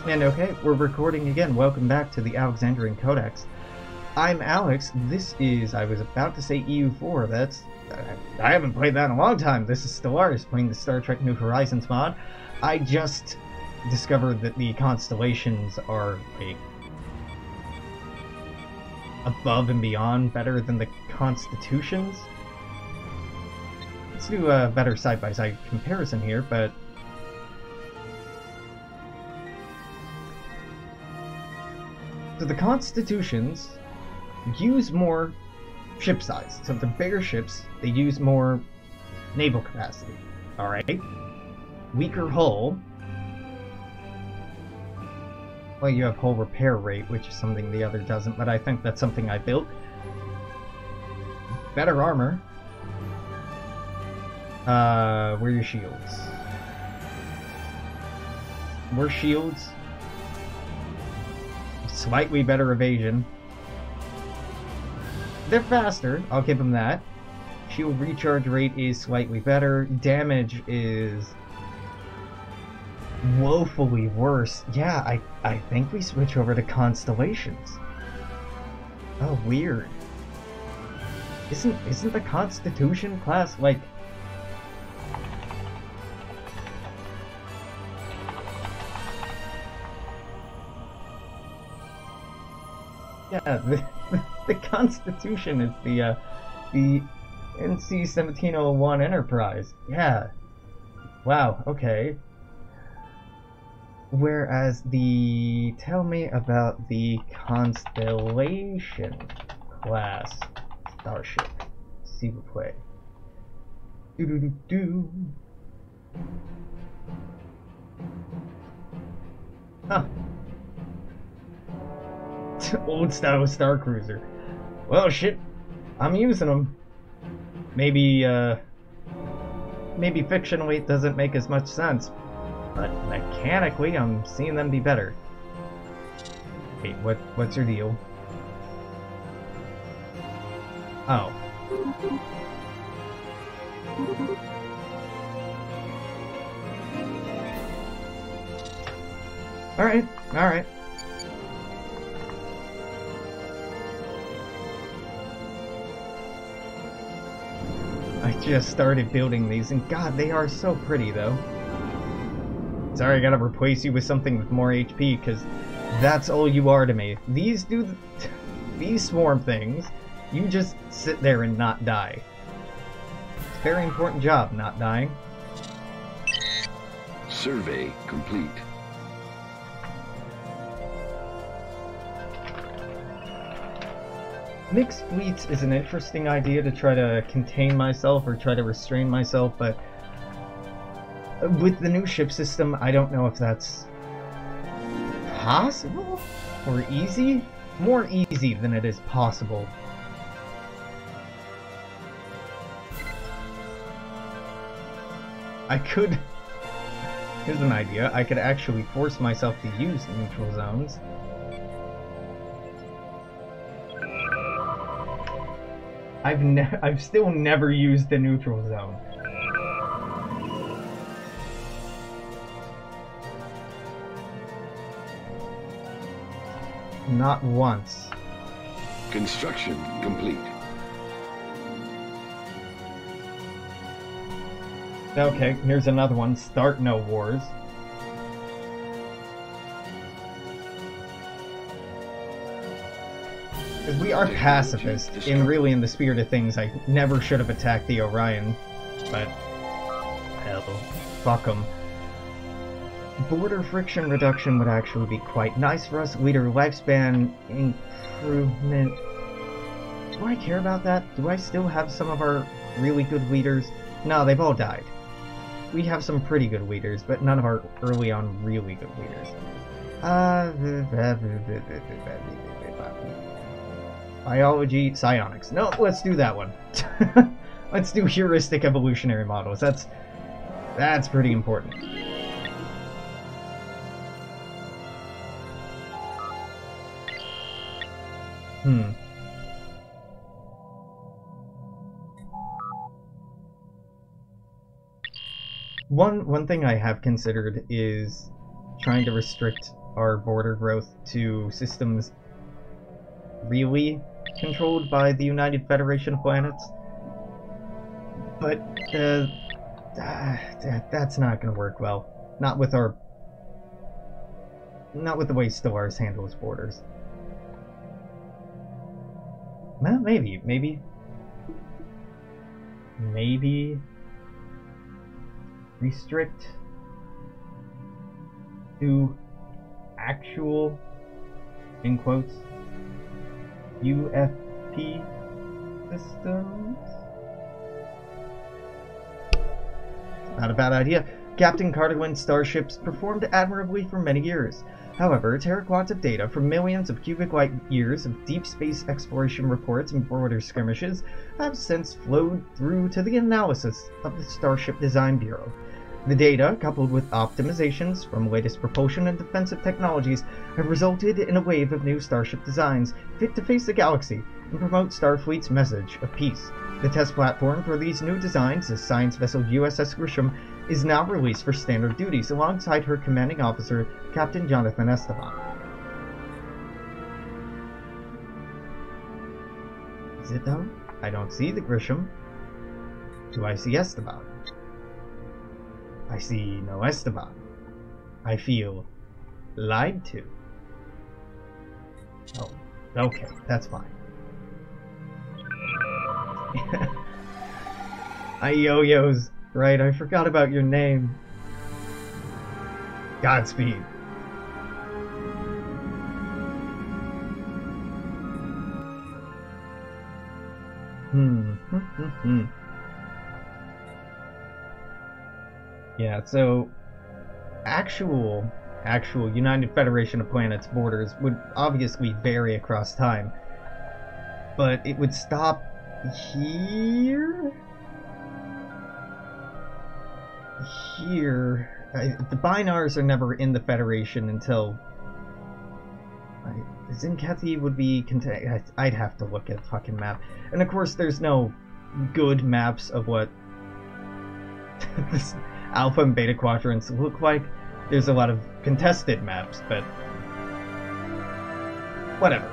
And okay, we're recording again. Welcome back to the Alexandrian Codex. I'm Alex. This is, I was about to say EU4. I haven't played that in a long time. This is Stellaris, playing the Star Trek New Horizons mod. I just discovered that the constellations are, like, above and beyond better than the constitutions. Let's do a better side-by-side comparison here, but so the constitutions use more ship size. So if they're bigger ships, they use more naval capacity. Alright? Weaker hull. Well, you have hull repair rate, which is something the other doesn't, but I think that's something I built. Better armor. Where are your shields? More shields. Slightly better evasion. They're faster, I'll give them that. Shield recharge rate is slightly better. Damage is woefully worse. Yeah, I think we switch over to constellations. Oh, weird. Isn't the Constitution class like... Yeah, the Constitution is the NC-1701 Enterprise. Yeah. Wow, okay. Whereas tell me about the Constellation class starship. See the play. Do. Huh. Old style Star Cruiser. Well, shit. I'm using them. Maybe fictionally it doesn't make as much sense, but mechanically I'm seeing them be better. Wait, what's your deal? Oh. Alright. I just started building these, and god, they are so pretty, though. Sorry, I gotta replace you with something with more HP, because that's all you are to me. These these swarm things, you just sit there and not die. It's a very important job, not dying. Survey complete. Mixed fleets is an interesting idea to try to contain myself or try to restrain myself, but with the new ship system, I don't know if that's possible or easy. More easy than it is possible. Here's an idea. I could actually force myself to use neutral zones. I've still never used the neutral zone. Not once. Construction complete. Okay, here's another one. Start no wars. Because we are pacifists, and really in the spirit of things, I never should have attacked the Orion, but hell, fuck them. Border friction reduction would actually be quite nice for us. Leader lifespan improvement. Do I care about that? Do I still have some of our really good leaders? No, they've all died. We have some pretty good leaders, but none of our early on really good leaders. Biology, psionics. No, let's do that one. Let's do heuristic evolutionary models. That's pretty important. One thing I have considered is trying to restrict our border growth to systems really controlled by the United Federation of Planets. But that's not going to work well. Not with the way Stellaris handles borders. Well, maybe restrict to actual, in quotes, UFP systems? Not a bad idea. Captain Carterwin's starships performed admirably for many years. However, teraquats of data from millions of cubic light years of deep space exploration reports and border skirmishes have since flowed through to the analysis of the Starship Design Bureau. The data, coupled with optimizations from latest propulsion and defensive technologies, have resulted in a wave of new starship designs fit to face the galaxy and promote Starfleet's message of peace. The test platform for these new designs, the science vessel USS Grisham, is now released for standard duties alongside her commanding officer, Captain Jonathan Esteban. Is it though? I don't see the Grisham. Do I see Esteban? I see no Esteban. I feel lied to. Oh, okay, that's fine. Yo-yos. Right, I forgot about your name. Godspeed. Yeah, so actual United Federation of Planets borders would obviously vary across time, but it would stop here. The Binars are never in the Federation until Zinkethi would be contained. I'd have to look at the fucking map, and of course there's no good maps of what this Alpha and Beta quadrants look like. There's a lot of contested maps, but whatever.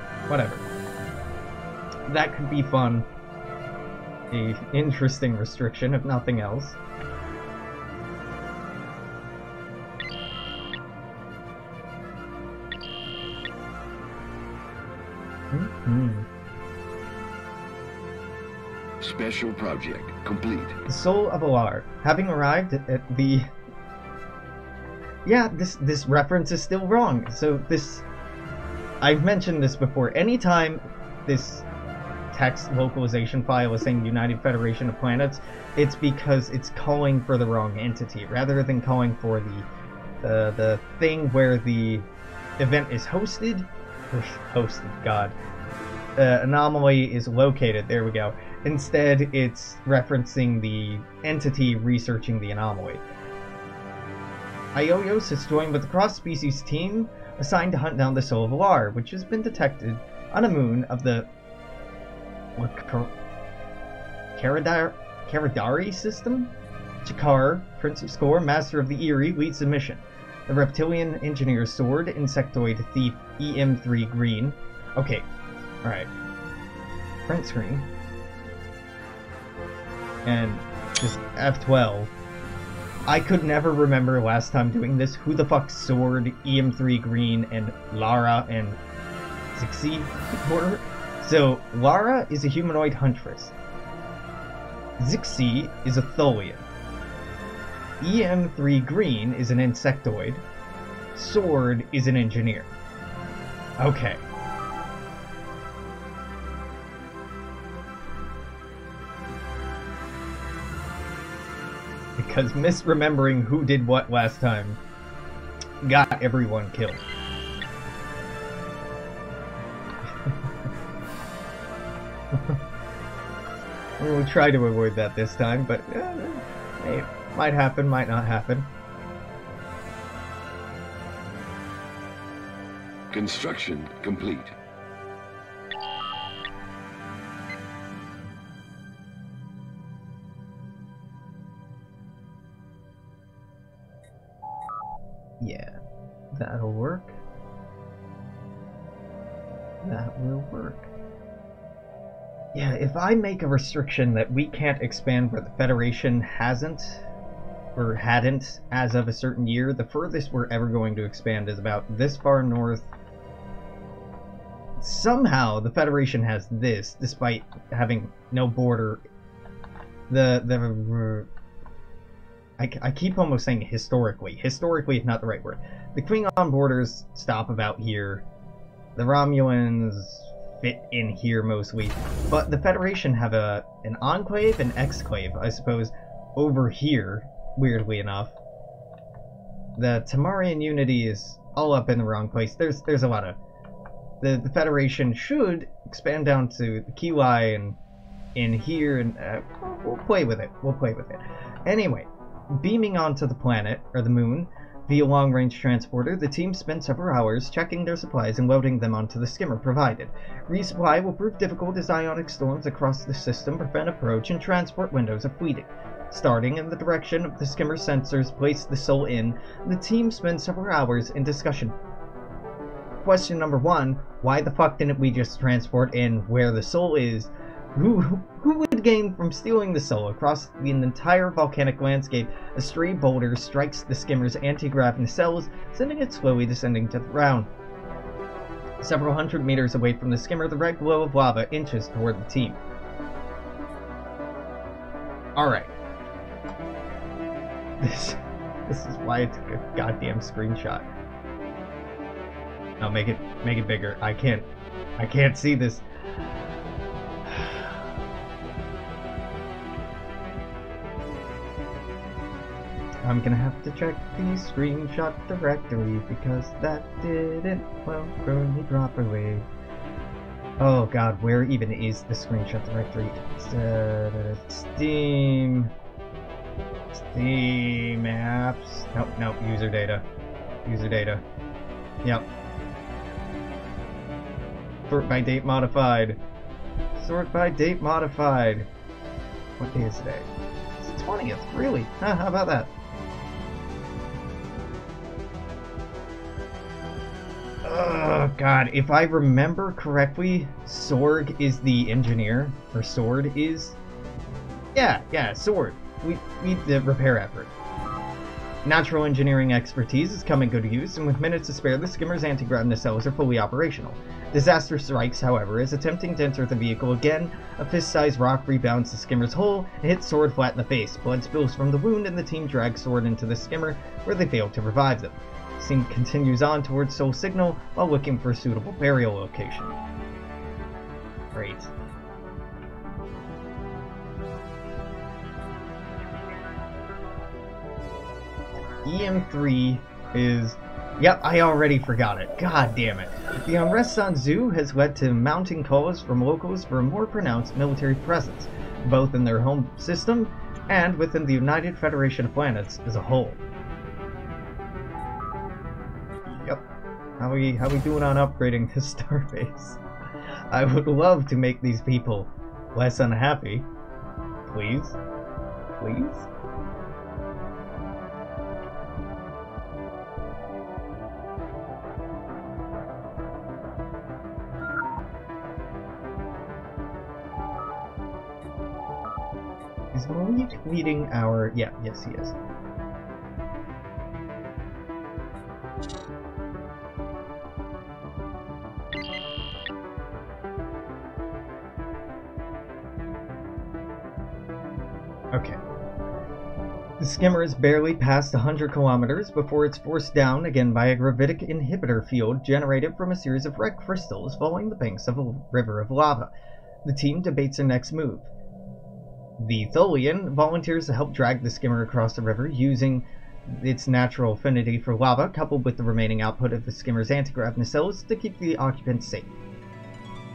That could be fun. A interesting restriction, if nothing else. Special project complete. The Soul of Alar. Having arrived at the... Yeah, this reference is still wrong. So this... I've mentioned this before. Anytime this text localization file is saying United Federation of Planets, it's because it's calling for the wrong entity, rather than calling for the thing where the event is hosted. God. Anomaly is located. There we go. Instead, it's referencing the entity researching the anomaly. Ioyos has joined with the cross-species team assigned to hunt down the Soul of Alar, which has been detected on a moon of the Karadari system. Chakar, Prince of Score, Master of the Eerie, leads the mission. The reptilian engineer sword, insectoid thief EM3 Green. Okay, alright. Print screen. And just F12. I could never remember last time doing this. Who the fuck Sword, EM3 Green, and Lara and Zixi were? So, Lara is a humanoid huntress. Zixi is a Tholian. EM3 Green is an insectoid. Sword is an engineer. Okay. Because misremembering who did what last time got everyone killed. We'll try to avoid that this time, but hey, might happen, might not happen. Construction complete. Yeah, that'll work. that will work. Yeah, if I make a restriction that we can't expand where the Federation hasn't, or hadn't as of a certain year, the furthest we're ever going to expand is about this far north. Somehow the Federation has this, despite having no border. I keep almost saying historically. Historically is not the right word. The Klingon borders stop about here. The Romulans fit in here mostly. But the Federation have an enclave and exclave, I suppose, over here, weirdly enough. The Tamarian unity is all up in the wrong place. There's a lot of... The Federation should expand down to the Kiwi and in here, and we'll play with it. We'll play with it. Anyway, beaming onto the planet, or the moon, via long-range transporter, the team spent several hours checking their supplies and loading them onto the skimmer provided. Resupply will prove difficult as ionic storms across the system prevent approach and transport windows are fleeting. Starting in the direction of the skimmer sensors placed the Sol in, the team spent several hours in discussion. Question number 1, why the fuck didn't we just transport in where the Sol is? Who would gain from stealing the Sol? Across the entire volcanic landscape, a stray boulder strikes the skimmer's anti-grav nacelles, sending it slowly descending to the ground. Several hundred meters away from the skimmer, the red glow of lava inches toward the team. Alright. This is why I took a goddamn screenshot. No, make it bigger. I can't see this. I'm gonna have to check the screenshot directory because that didn't welcome me properly. Oh god, where even is the screenshot directory? Steam apps. Nope. User data. Yep. Sort by date modified. What day is today? It's the 20th, really? Huh, how about that? Oh god, if I remember correctly, Sorg is the engineer, or Sword is... Yeah, Sword. We need the repair effort. Natural engineering expertise is coming good use, and with minutes to spare, the skimmer's anti-grav nacelles are fully operational. Disaster strikes, however, as attempting to enter the vehicle again, a fist-sized rock rebounds the skimmer's hull and hits Sword flat in the face. Blood spills from the wound, and the team drags Sword into the skimmer, where they fail to revive them. The scene continues on towards Sol Signal while looking for a suitable burial location. Great. EM3 is... Yep, I already forgot it. God damn it. The unrest on Zoo has led to mounting calls from locals for a more pronounced military presence, both in their home system and within the United Federation of Planets as a whole. Yep. How we doing on upgrading this starbase? I would love to make these people less unhappy. Please? Please? Is Malik leading our... Yeah, yes he is. Okay. The skimmer is barely past 100 kilometers before it's forced down again by a gravitic inhibitor field generated from a series of red crystals following the banks of a river of lava. The team debates their next move. The Tholian volunteers to help drag the skimmer across the river using its natural affinity for lava, coupled with the remaining output of the skimmer's anti-grav nacelles to keep the occupants safe.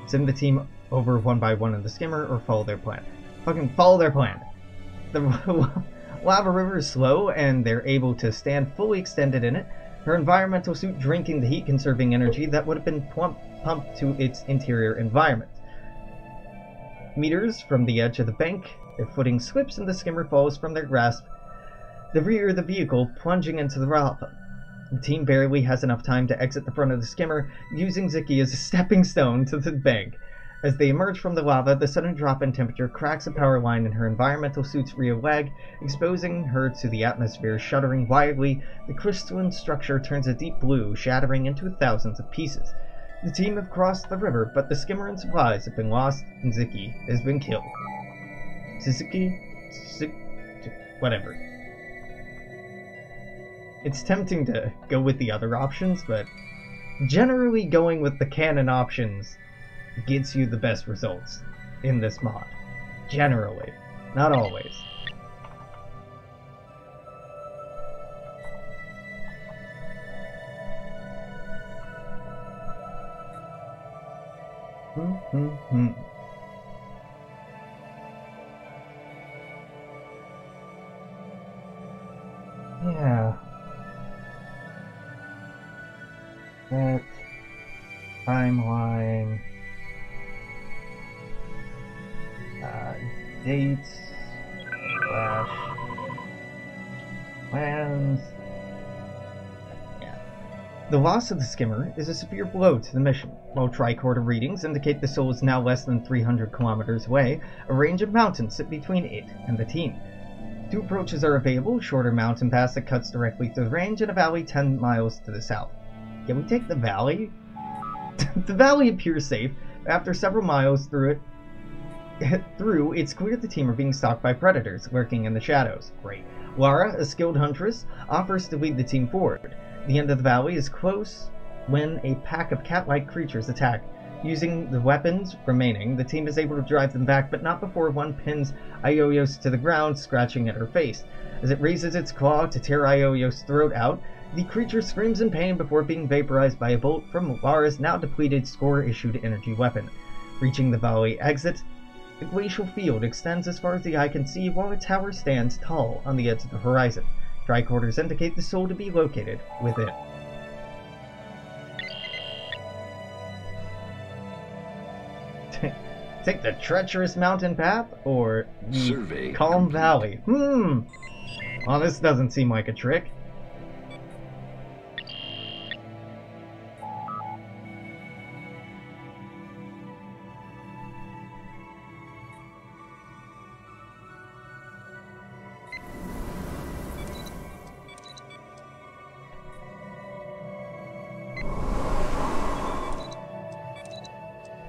Send the team over one by one in the skimmer or follow their plan. Fucking follow their plan. The lava river is slow and they're able to stand fully extended in it, her environmental suit drinking the heat-conserving energy that would have been pumped to its interior environment. Meters from the edge of the bank, their footing slips and the skimmer falls from their grasp, the rear of the vehicle plunging into the lava. The team barely has enough time to exit the front of the skimmer, using Ziki as a stepping stone to the bank. As they emerge from the lava, the sudden drop in temperature cracks a power line in her environmental suit's rear leg, exposing her to the atmosphere. Shuddering wildly, the crystalline structure turns a deep blue, shattering into thousands of pieces. The team have crossed the river, but the skimmer and supplies have been lost, and Ziki has been killed. Whatever. It's tempting to go with the other options, but generally going with the canon options gets you the best results in this mod. Generally. Not always. Yeah. That timeline. Dates. Plans. Yeah. The loss of the skimmer is a severe blow to the mission. While tricorder readings indicate the soul is now less than 300 kilometers away, a range of mountains sit between it and the team. Two approaches are available: a shorter mountain pass that cuts directly through the range, and a valley 10 miles to the south. Can we take the valley? The valley appears safe. After several miles through, it's clear the team are being stalked by predators lurking in the shadows. Great. Lara, a skilled huntress, offers to lead the team forward. The end of the valley is close when a pack of cat-like creatures attack. Using the weapons remaining, the team is able to drive them back, but not before one pins Ioyos to the ground, scratching at her face. As it raises its claw to tear Ioyos' throat out, the creature screams in pain before being vaporized by a bolt from Lara's now depleted Score-issued energy weapon. Reaching the valley exit, the glacial field extends as far as the eye can see, while a tower stands tall on the edge of the horizon. Tricorders indicate the soul to be located within. Take the treacherous mountain path, or the calm valley? Well, this doesn't seem like a trick.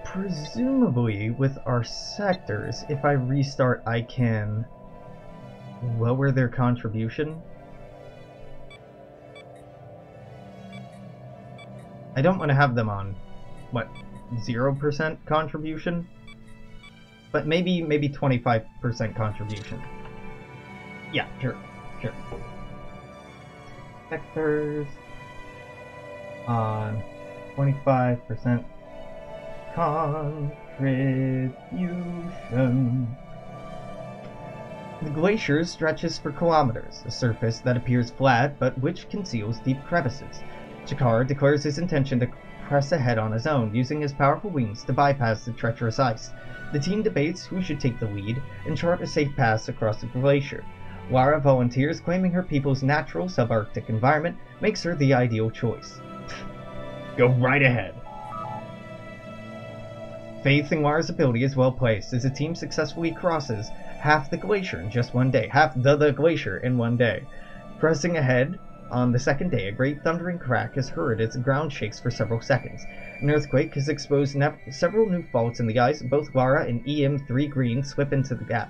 Presumably, with our sectors, if I restart, I can lower their contribution. I don't want to have them on, what, 0% contribution? But maybe 25% contribution. Yeah, sure. Sectors on 25% contribution. The glacier stretches for kilometers, a surface that appears flat but which conceals deep crevices. Jakar declares his intention to press ahead on his own, using his powerful wings to bypass the treacherous ice. The team debates who should take the lead and chart a safe pass across the glacier. Lara volunteers, claiming her people's natural subarctic environment makes her the ideal choice. Go right ahead. Faith in Lara's ability is well placed, as the team successfully crosses half the glacier in just one day. Half the glacier in one day. Pressing ahead, on the second day, a great thundering crack is heard as the ground shakes for several seconds. An earthquake has exposed several new faults in the ice. Both Lara and EM3 Green slip into the gap,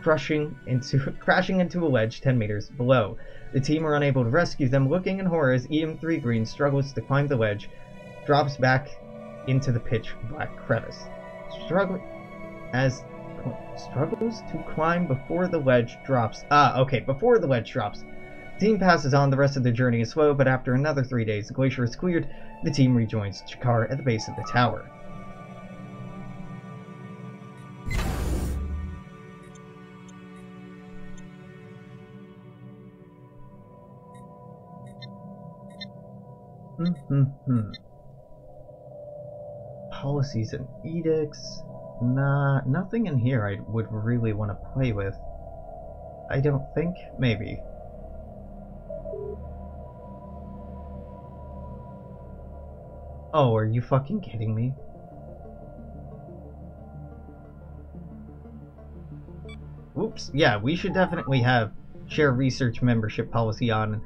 crashing into a ledge 10 meters below. The team are unable to rescue them, looking in horror as EM3 Green struggles to climb the ledge, drops back into the pitch-black crevice. Struggles to climb before the ledge drops. Before the ledge drops. The team passes on. The rest of the journey is slow, but after another 3 days, the glacier is cleared. The team rejoins Jakar at the base of the tower. Policies and edicts. Nothing in here I would really want to play with. I don't think. Maybe. Oh, are you fucking kidding me? Oops. Yeah, we should definitely have share research membership policy on.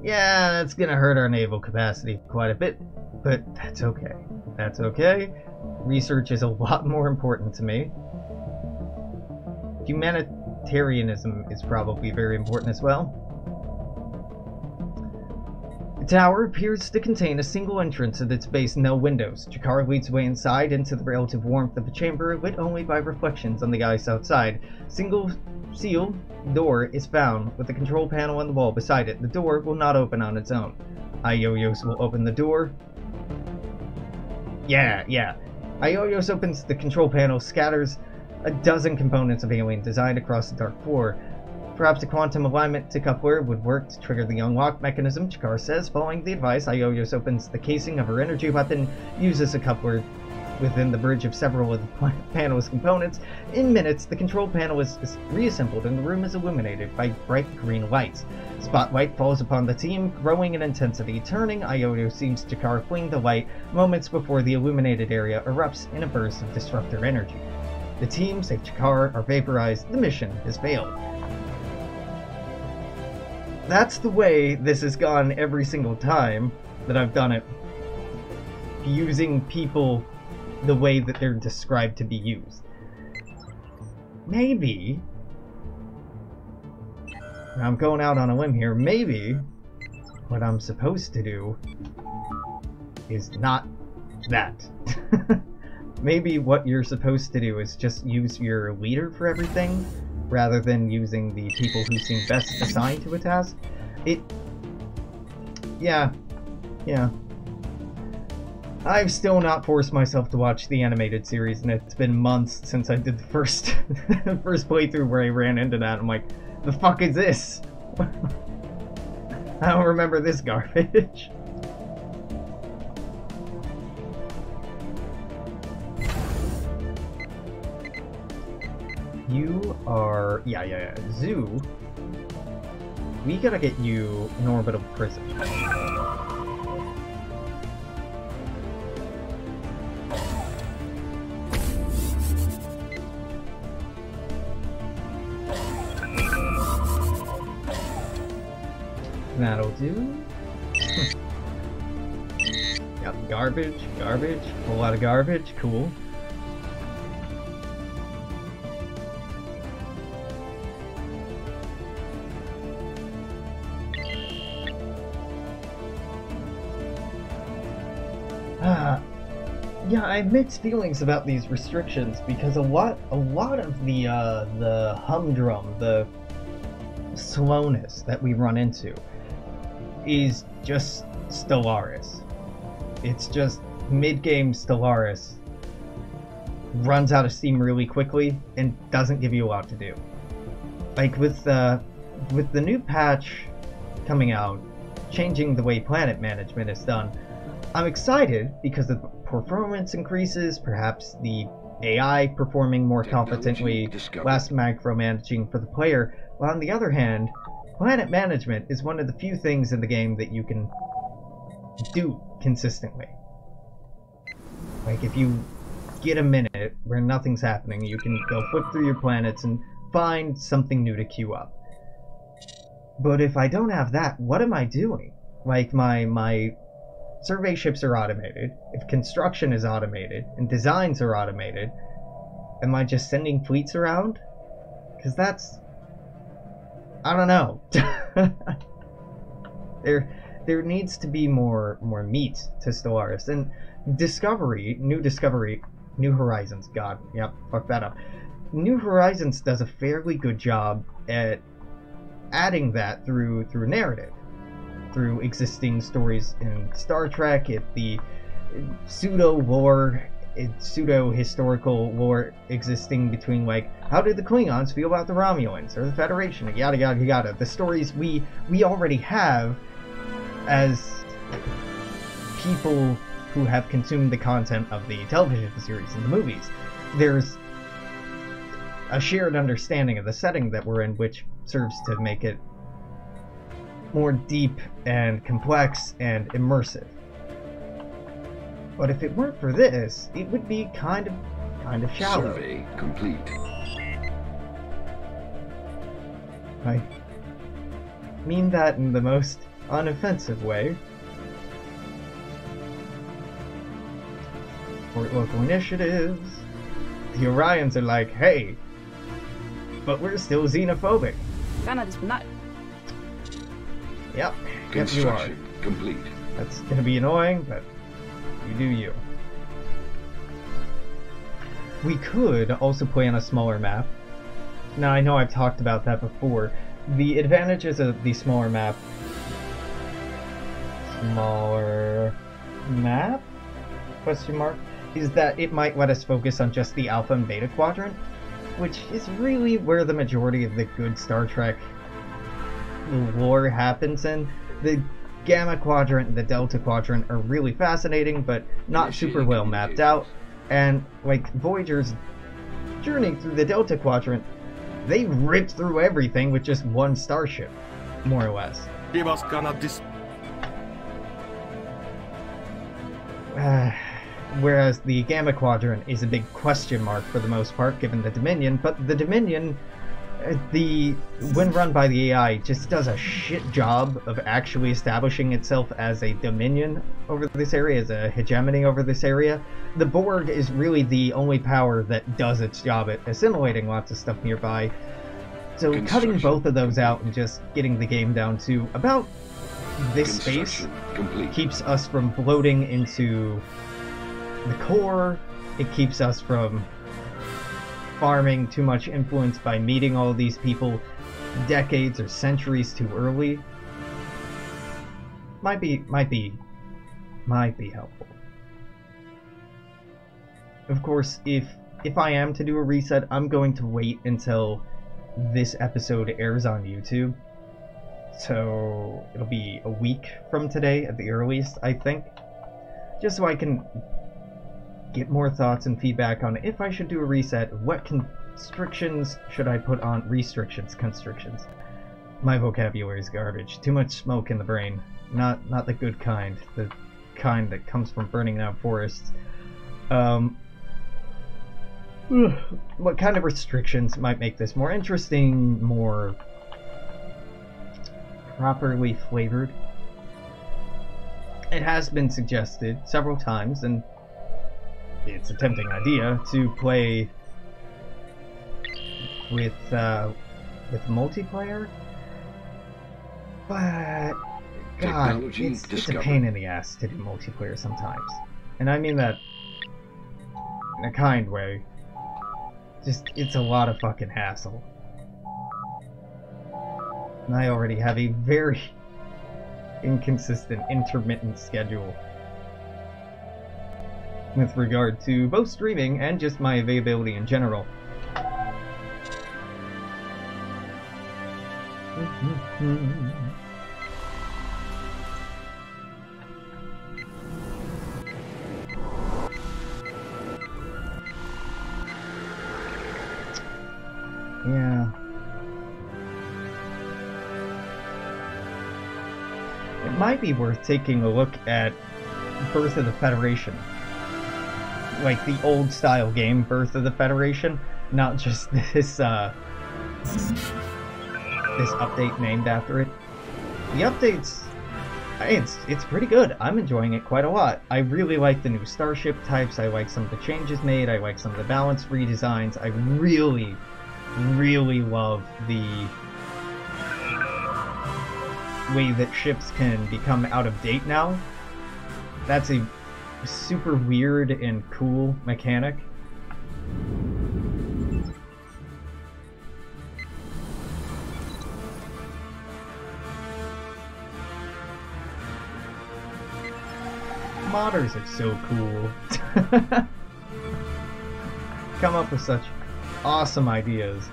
Yeah, that's gonna hurt our naval capacity quite a bit, but that's okay. That's okay. Research is a lot more important to me. Humanitarianism is probably very important as well. The tower appears to contain a single entrance at its base, no windows. Jakar leads the way inside into the relative warmth of a chamber lit only by reflections on the ice outside. Single sealed door is found, with a control panel on the wall beside it. The door will not open on its own. Ioyos will open the door. Yeah. Ioyos opens the control panel, scatters a dozen components of alien design across the dark floor. Perhaps a quantum alignment to coupler would work to trigger the unlock mechanism, Jakar says. Following the advice, Ioyos opens the casing of her energy weapon, uses a coupler within the bridge of several of the panel's components. In minutes, the control panel is reassembled and the room is illuminated by bright green lights. Spotlight falls upon the team, growing in intensity. Turning, Ioyos sees Jakar fling the light moments before the illuminated area erupts in a burst of disruptor energy. The team, save Jakar, are vaporized. The mission has failed. That's the way this has gone every single time that I've done it. Using people the way that they're described to be used. Maybe, I'm going out on a limb here, maybe what I'm supposed to do is not that. Maybe what you're supposed to do is just use your leader for everything, rather than using the people who seem best assigned to a task. Yeah. I've still not forced myself to watch the animated series, and it's been months since I did the first first playthrough where I ran into that. I'm like, the fuck is this? I don't remember this garbage. You are... Yeah. Zoo. We gotta get you an orbital prison. That'll do. Yep, garbage. A whole lot of garbage. Cool. Yeah, I have mixed feelings about these restrictions because a lot of the humdrum, the slowness that we run into is just Stellaris. It's just mid-game Stellaris runs out of steam really quickly and doesn't give you a lot to do. Like with the new patch coming out, changing the way planet management is done, I'm excited because the performance increases, perhaps the AI performing more competently, less micromanaging for the player. But on the other hand, planet management is one of the few things in the game that you can do consistently. Like, if you get a minute where nothing's happening, you can go flip through your planets and find something new to queue up. But if I don't have that, what am I doing? Like, my survey ships are automated, if construction is automated, and designs are automated, am I just sending fleets around? Because that's... I don't know. There needs to be more meat to Stellaris. And New Horizons, god, yep, fuck that up. New Horizons does a fairly good job at adding that through narrative. Through existing stories in Star Trek, the pseudo-lore, pseudo-historical lore existing between, like, how did the Klingons feel about the Romulans, or the Federation, yada yada yada. The stories we already have as people who have consumed the content of the television series and the movies. There's a shared understanding of the setting that we're in, which serves to make it more deep and complex and immersive. But if it weren't for this, it would be kind of shallow. Survey complete. I mean that in the most unoffensive way. Support local initiatives. The Orions are like, hey, but we're still xenophobic. Yep, you are. Construction complete. That's gonna be annoying, but you do you. We could also play on a smaller map. Now, I know I've talked about that before. The advantages of the smaller map... Smaller map? Question mark? Is that it might let us focus on just the Alpha and Beta Quadrant, which is really where the majority of the good Star Trek lore happens in. The Gamma Quadrant and the Delta Quadrant are really fascinating, but not super well mapped out. And, like, Voyager's journey through the Delta Quadrant, they ripped through everything with just one starship, more or less. Whereas the Gamma Quadrant is a big question mark for the most part, given the Dominion, but the Dominion, when run by the AI, just does a shit job of actually establishing itself as a dominion over this area, as a hegemony over this area. The Borg is really the only power that does its job at assimilating lots of stuff nearby. So cutting both of those out and just getting the game down to about this space keeps us from bloating into the core. It keeps us from farming too much influence by meeting all these people decades or centuries too early. Might be helpful. Of course, if I am to do a reset, I'm going to wait until this episode airs on YouTube. So it'll be a week from today at the earliest, I think. Just so I can get more thoughts and feedback on if I should do a reset. What constrictions should I put on? Constrictions. My vocabulary is garbage. Too much smoke in the brain. Not the good kind. The kind that comes from burning down forests. What kind of restrictions might make this more interesting, more properly flavored? It has been suggested several times, and it's a tempting idea to play with multiplayer, but God, it's a pain in the ass to do multiplayer sometimes, and I mean that in a kind way. Just, it's a lot of fucking hassle, and I already have a very inconsistent, intermittent schedule with regard to both streaming and just my availability in general. Yeah. It might be worth taking a look at Birth of the Federation. Like the old style game, Birth of the Federation, not just this update named after it. The update's it's pretty good. I'm enjoying it quite a lot. I really like the new starship types. I like some of the changes made. I like some of the balance redesigns. I really love the way that ships can become out of date now. That's a super weird and cool mechanic. Modders are so cool. Come up with such awesome ideas.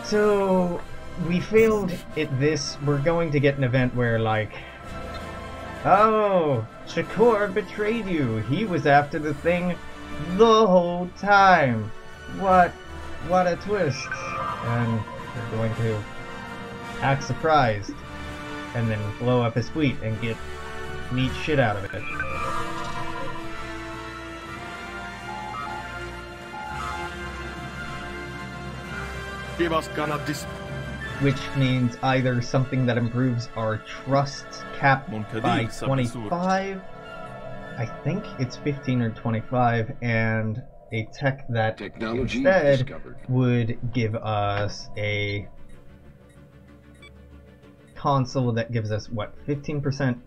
So we failed at this. We're going to get an event where, like, oh, Shakur betrayed you. He was after the thing the whole time. What a twist. And we're going to act surprised and then blow up his fleet and get Neat shit out of it. Which means either something that improves our trust cap by 25, I think it's 15 or 25, and a tech that instead would give us a console that gives us, what, 15%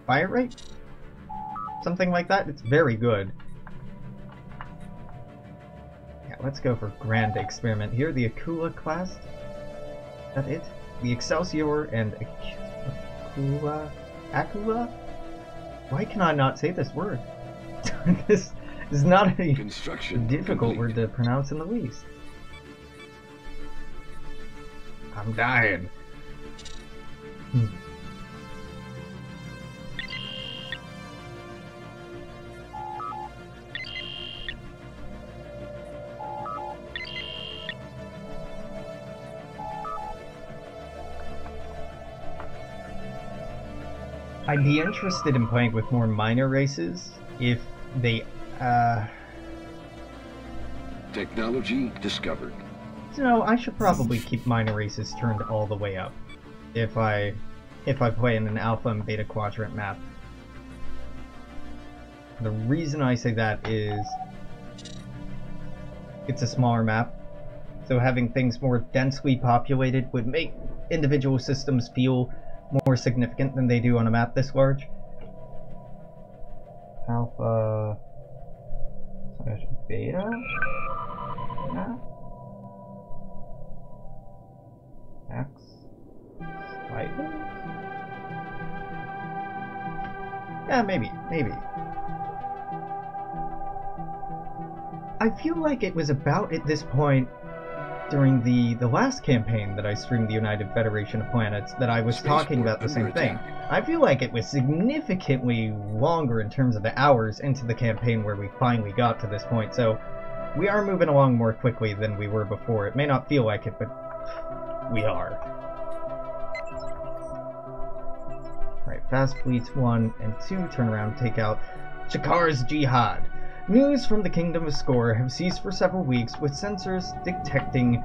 fire rate? Something like that? It's very good. Let's go for Grand Experiment here. The Akula class. Is that it? The Excelsior and Akula? Why can I not say this word? This is not a difficult word to pronounce in the least. I'm dying. I'd be interested in playing with more minor races if they, Technology discovered. No, I should probably keep minor races turned all the way up if I play in an alpha and beta quadrant map. The reason I say that is it's a smaller map, so having things more densely populated would make individual systems feel more significant than they do on a map this large. Alpha / beta? Map? X? Slightly? Yeah, maybe. I feel like it was about at this point during the last campaign that I streamed the United Federation of Planets that I was talking about the same thing. I feel like it was significantly longer in terms of the hours into the campaign where we finally got to this point, so we are moving along more quickly than we were before. It may not feel like it, but we are. Right, Fast Fleets 1 and 2 turn around and take out Chakar's Jihad. News from the Kingdom of Skor have ceased for several weeks, with sensors detecting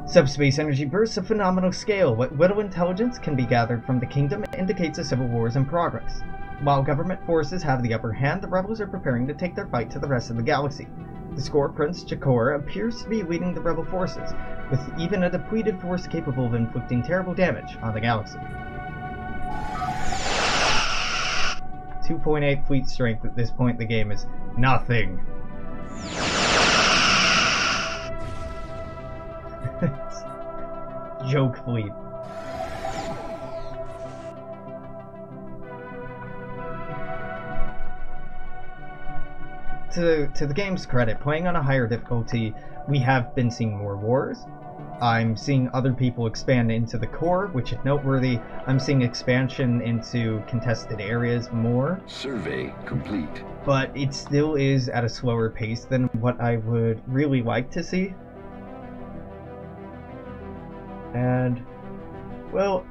subspace energy bursts of phenomenal scale. What little intelligence can be gathered from the kingdom indicates a civil war is in progress. While government forces have the upper hand, the rebels are preparing to take their fight to the rest of the galaxy. The Skor Prince Chakor appears to be leading the rebel forces, with even a depleted force capable of inflicting terrible damage on the galaxy. 2.8 fleet strength at this point in the game is nothing. Joke fleet. To the game's credit, playing on a higher difficulty, we have been seeing more wars. I'm seeing other people expand into the core, which is noteworthy. I'm seeing expansion into contested areas more. Survey complete. But it still is at a slower pace than what I would really like to see. And, well,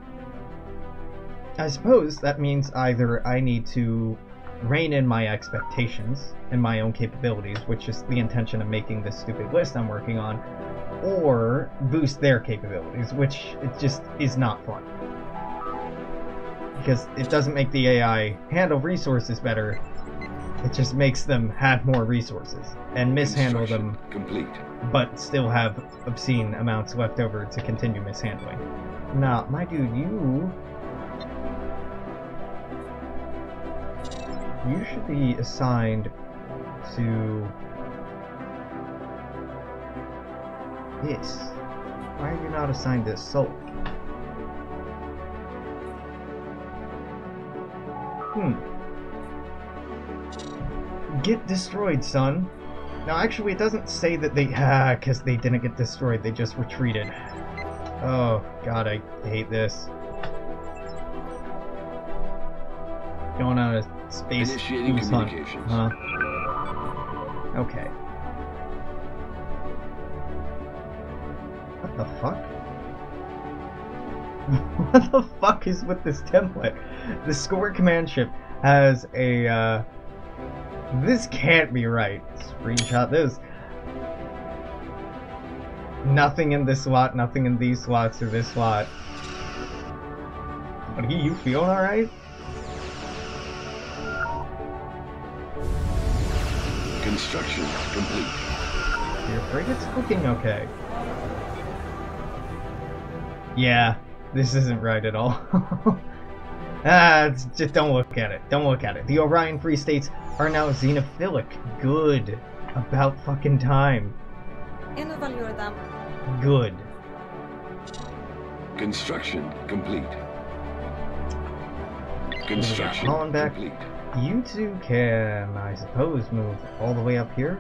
I suppose that means either I need to rein in my expectations and my own capabilities, which is the intention of making this stupid list I'm working on, or boost their capabilities, which it just is not fun. Because it doesn't make the AI handle resources better, it just makes them have more resources, and mishandle them, but still have obscene amounts left over to continue mishandling. Nah, my dude, you should be assigned to this. Why are you not assigned to Assault? Get destroyed, son. Now, actually, it doesn't say that they... because they didn't get destroyed. They just retreated. Oh, God, I hate this. Going on a space goose hunt, huh? Okay. What the fuck? What the fuck is with this template? The score command ship has a, this can't be right. Screenshot this. Nothing in this slot, nothing in these slots or this slot. Buddy, you feeling alright? Construction complete. Your frigate's looking okay. Yeah, this isn't right at all. Just don't look at it. Don't look at it. The Orion Free States are now xenophilic. Good. About fucking time. Good. Construction complete. Construction complete. You two can, I suppose, move all the way up here.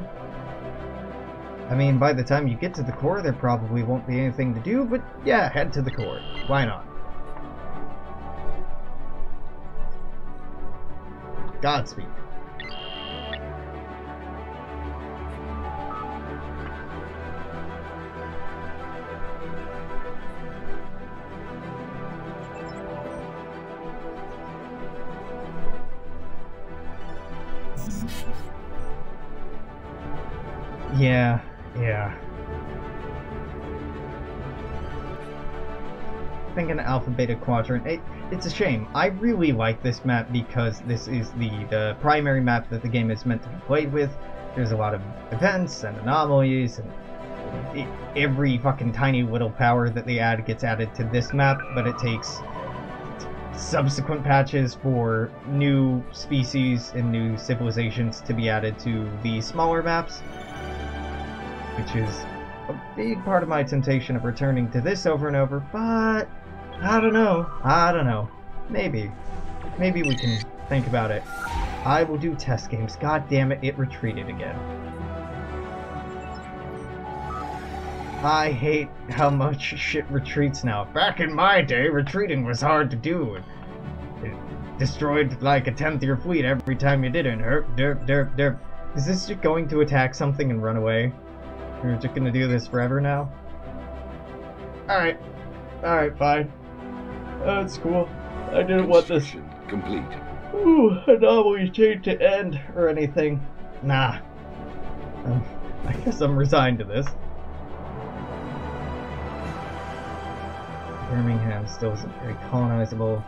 I mean, by the time you get to the core, there probably won't be anything to do, but yeah, head to the core. Why not? Godspeed. Yeah. Thinking Alpha Beta Quadrant. It's a shame. I really like this map because this is the primary map that the game is meant to be played with. There's a lot of events and anomalies, and every fucking tiny little power that they add gets added to this map, but it takes subsequent patches for new species and new civilizations to be added to the smaller maps, which is a big part of my temptation of returning to this over and over, but I don't know. Maybe we can think about it. I will do test games. God damn it, it retreated again. I hate how much shit retreats now. Back in my day, retreating was hard to do. It destroyed like a tenth of your fleet every time you did it. Derp. Is this just going to attack something and run away? We're just gonna do this forever now? Alright, fine. That's cool. I didn't want this. Complete. Ooh, anomaly change to end or anything. Nah. I guess I'm resigned to this. Birmingham still isn't very colonizable.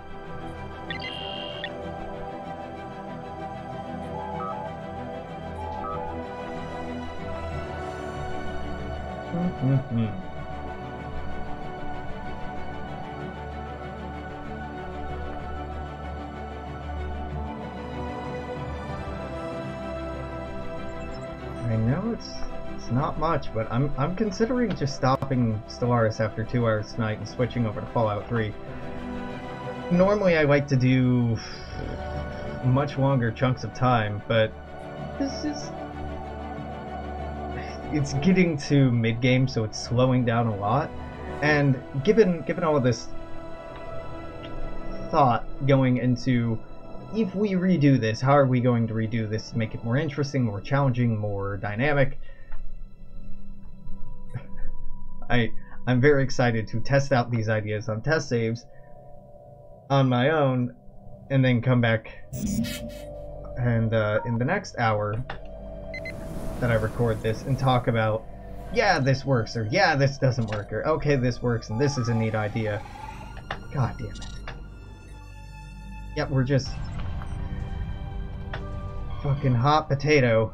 I know it's not much, but I'm considering just stopping Stellaris after 2 hours tonight and switching over to Fallout 3. Normally I like to do much longer chunks of time, but this is... It's getting to mid-game, so it's slowing down a lot. And given all of this thought going into, if we redo this, how are we going to redo this to make it more interesting, more challenging, more dynamic? I'm very excited to test out these ideas on test saves on my own, and then come back and in the next hour that I record this and talk about, yeah, this works, or yeah, this doesn't work, or okay, this works and this is a neat idea. God damn it. Yep, we're just fucking hot potato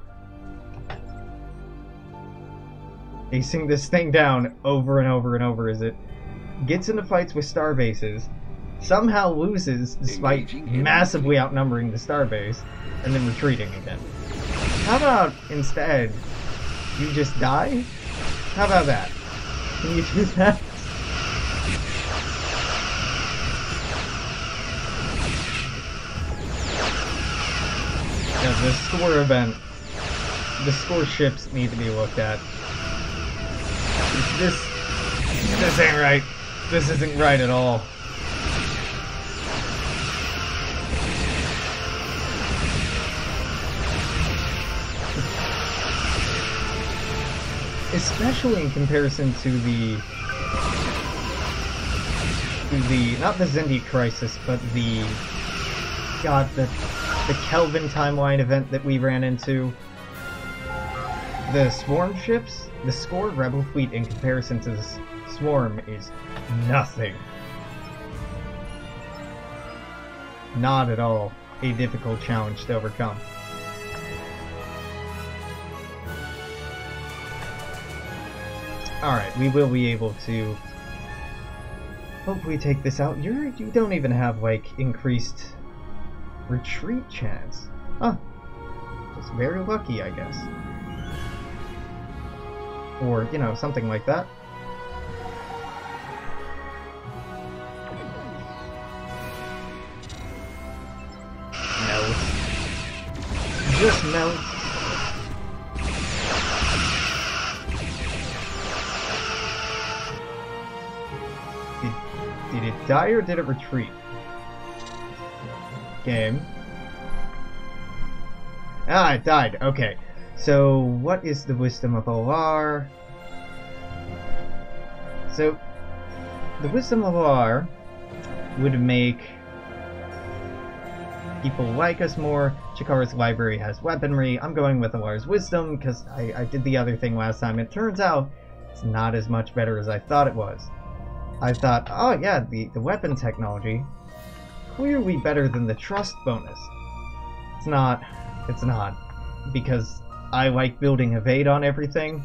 acing this thing down over and over and over as it gets into fights with starbases, somehow loses despite massively outnumbering the starbase, and then retreating again. How about instead you just die? How about that? Can you do that? Yeah, the score event, the score ships need to be looked at. This ain't right. This isn't right at all. Especially in comparison to the to the, not the Zindi crisis, but the, God, the Kelvin timeline event that we ran into. The swarm ships, the score rebel fleet in comparison to the swarm is nothing. Not at all a difficult challenge to overcome. Alright, we will be able to hopefully take this out. You don't even have, like, increased retreat chance. Huh. Just very lucky, I guess. Or, you know, something like that. No. Just melt. Did it die or did it retreat? Game. Ah, it died. Okay. So, what is the wisdom of OR? So, the wisdom of OR would make people like us more. Chikara's library has weaponry. I'm going with OR's wisdom because I did the other thing last time. It turns out it's not as much better as I thought it was. I thought, oh yeah, the weapon technology, clearly better than the trust bonus. It's not, because I like building evade on everything,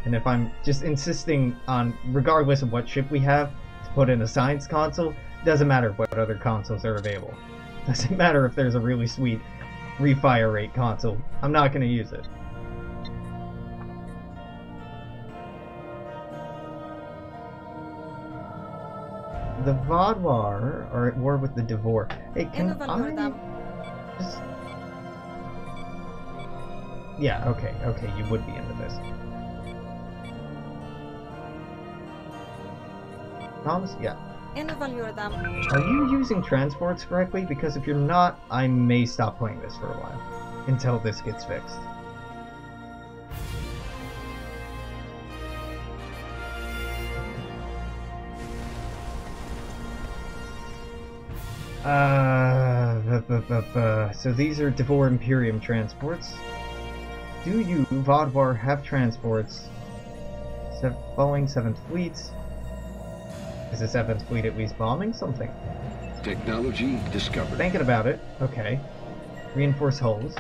and if I'm just insisting on, regardless of what ship we have, to put in a science console, it doesn't matter what other consoles are available. Doesn't matter if there's a really sweet refire rate console, I'm not going to use it. The Vaadwaur are at war with the Devor. Hey, can I just... Yeah, okay, you would be into this. Thomas? Yeah. Are you using transports correctly? Because if you're not, I may stop playing this for a while. Until this gets fixed. So these are Devor Imperium transports. Do you, Vaadwaur, have transports? Following 7th Fleet. Is the 7th Fleet at least bombing something? Technology discovered. Thinking about it. Okay. Reinforce hulls.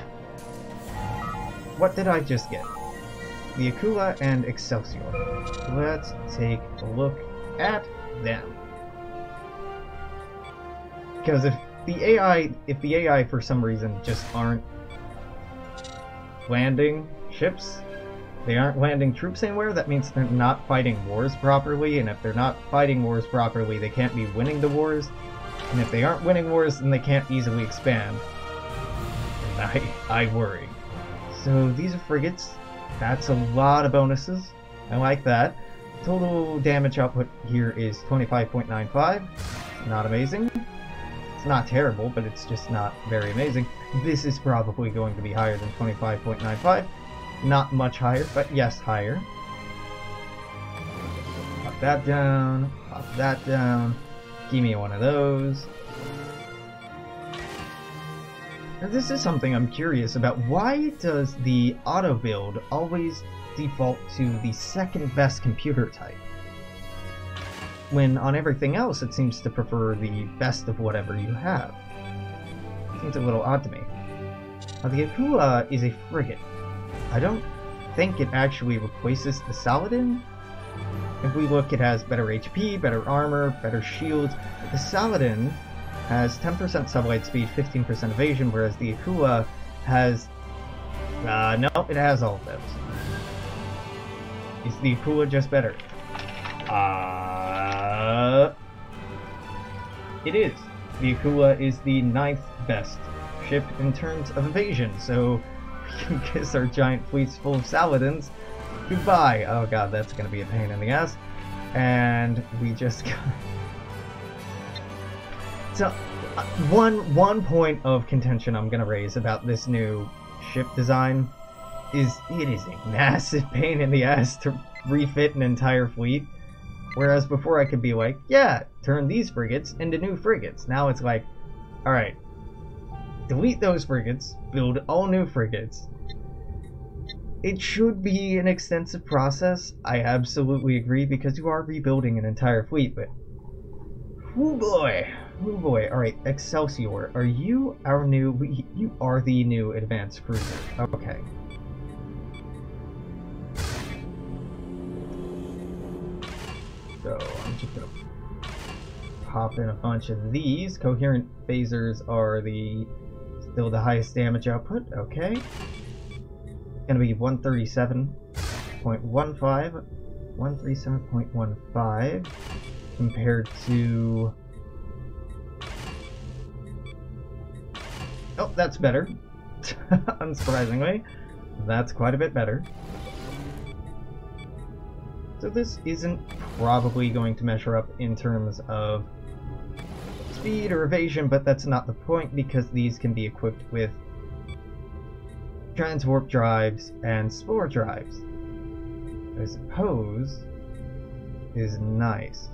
What did I just get? The Aquila and Excelsior. Let's take a look at them. Because if the AI for some reason just aren't landing ships, they aren't landing troops anywhere, that means they're not fighting wars properly, and if they're not fighting wars properly, they can't be winning the wars, and if they aren't winning wars, then they can't easily expand. And I worry. So these are frigates. That's a lot of bonuses. I like that. Total damage output here is 25.95. Not amazing. Not terrible, but it's just not very amazing. This is probably going to be higher than 25.95. Not much higher, but yes, higher. Pop that down. Pop that down. Give me one of those. Now this is something I'm curious about. Why does the auto build always default to the second best computer type, when on everything else it seems to prefer the best of whatever you have? Seems a little odd to me. Now the Aquila is a frigate. I don't think it actually replaces the Saladin. If we look, it has better HP, better armor, better shields. The Saladin has 10% sublight speed, 15% evasion, whereas the Aquila has... no, it has all of those. Is the Aquila just better? It is. The Aquila is the 9th best ship in terms of evasion, so we can kiss our giant fleets full of Saladins goodbye. Oh god, that's gonna be a pain in the ass. And we just got... So, one point of contention I'm gonna raise about this new ship design is it is a massive pain in the ass to refit an entire fleet. Whereas before I could be like, yeah, turn these frigates into new frigates. Now it's like, alright, delete those frigates, build all new frigates. It should be an extensive process, I absolutely agree, because you are rebuilding an entire fleet, but... oh boy, alright, Excelsior, are you our new... you are the new advanced cruiser, okay. So, I'm just gonna pop in a bunch of these. Coherent phasers are still the highest damage output, okay. Gonna be 137.15 compared to... oh, that's better. Unsurprisingly, that's quite a bit better. So this isn't probably going to measure up in terms of speed or evasion, but that's not the point because these can be equipped with transwarp drives and spore drives. I suppose is nice.